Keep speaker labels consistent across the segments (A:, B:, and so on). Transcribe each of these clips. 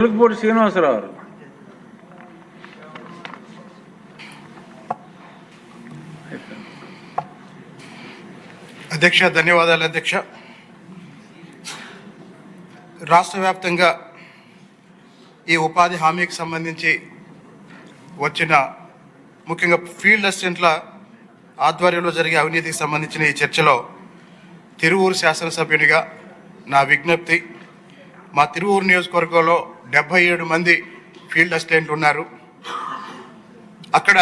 A: ములుగుపూడి శ్రీనివాసరావు గారు.
B: అధ్యక్ష, ధన్యవాదాలు అధ్యక్ష. రాష్ట్ర వ్యాప్తంగా ఈ ఉపాధి హామీకి సంబంధించి వచ్చిన ముఖ్యంగా ఫీల్డ్ అసిస్టెంట్ల ఆధ్వర్యంలో జరిగే అవినీతికి సంబంధించిన ఈ చర్చలో తిరువూరు శాసనసభ్యునిగా నా విజ్ఞప్తి, మా తిరువూరు నియోజకవర్గంలో 77 మంది ఫీల్డ్ అసిస్టెంట్లు ఉన్నారు. అక్కడ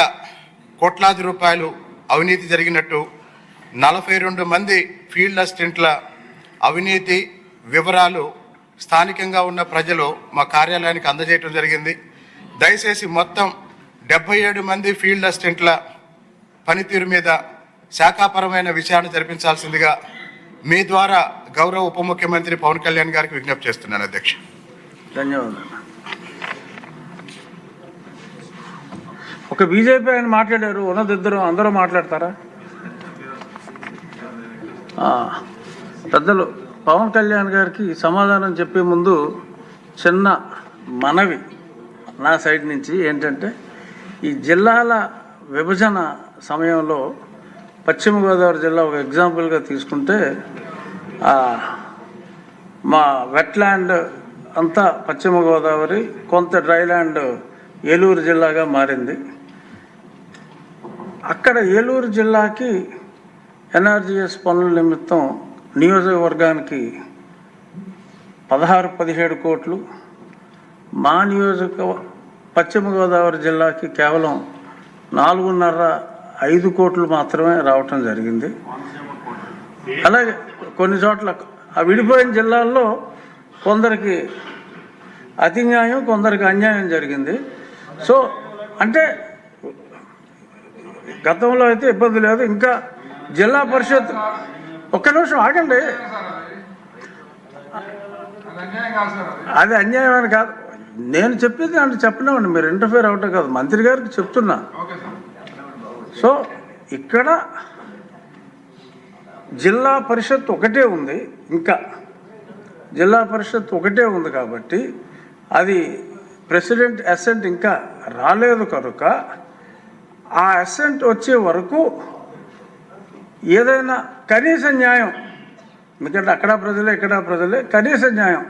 B: కోట్లాది రూపాయలు అవినీతి జరిగినట్టు 42 మంది ఫీల్డ్ అసిస్టెంట్ల అవినీతి వివరాలు స్థానికంగా ఉన్న ప్రజలు మా కార్యాలయానికి అందజేయడం జరిగింది. దయచేసి మొత్తం 77 మంది ఫీల్డ్ అసిస్టెంట్ల పనితీరు మీద శాఖాపరమైన విచారణ జరిపించాల్సిందిగా మీ ద్వారా గౌరవ ఉప ముఖ్యమంత్రి పవన్ కళ్యాణ్ గారికి విజ్ఞప్తి చేస్తున్నాను అధ్యక్ష.
A: ధన్యవాదాలు. ఒక బీజేపీ ఆయన మాట్లాడారు, ఉన్నదిద్దరు అందరూ మాట్లాడతారా? పెద్దలు పవన్ కళ్యాణ్ గారికి సమాధానం చెప్పే ముందు చిన్న మనవి నా సైడ్ నుంచి ఏంటంటే, ఈ జిల్లాల విభజన సమయంలో పశ్చిమ గోదావరి జిల్లా ఒక ఎగ్జాంపుల్గా తీసుకుంటే, మా వెట్లాండ్ అంతా పశ్చిమ గోదావరి, కొంత డ్రైల్యాండ్ ఏలూరు జిల్లాగా మారింది. అక్కడ ఏలూరు జిల్లాకి ఎన్ఆర్జీఎస్ పనుల నిమిత్తం నియోజకవర్గానికి 16-17 కోట్లు, మా పశ్చిమ గోదావరి జిల్లాకి కేవలం 4.5 కోట్లు మాత్రమే రావటం జరిగింది. అలాగే కొన్ని చోట్ల ఆ విడిపోయిన జిల్లాల్లో కొందరికి అతి న్యాయం, కొందరికి అన్యాయం జరిగింది. సో అంటే గతంలో అయితే ఇబ్బంది లేదు. ఇంకా జిల్లా పరిషత్, ఒక్క నిమిషం ఆగండి, అది అన్యాయం అని కాదు, నేను చెప్పేది అంటే చెప్పలేమండి, మీరు ఇంటర్ఫేర్ అవటం కాదు, మంత్రి గారికి చెప్తున్నా. సో ఇక్కడ జిల్లా పరిషత్ ఒకటే ఉంది, ఇంకా జిల్లా పరిషత్ ఒకటే ఉంది కాబట్టి అది ప్రెసిడెంట్ అసెంట్ ఇంకా రాలేదు కనుక ఆ అసెంట్ వచ్చే వరకు ఏదైనా కనీస న్యాయం, ఎందుకంటే అక్కడ ప్రజలే ఇక్కడ ప్రజలే, కనీస న్యాయం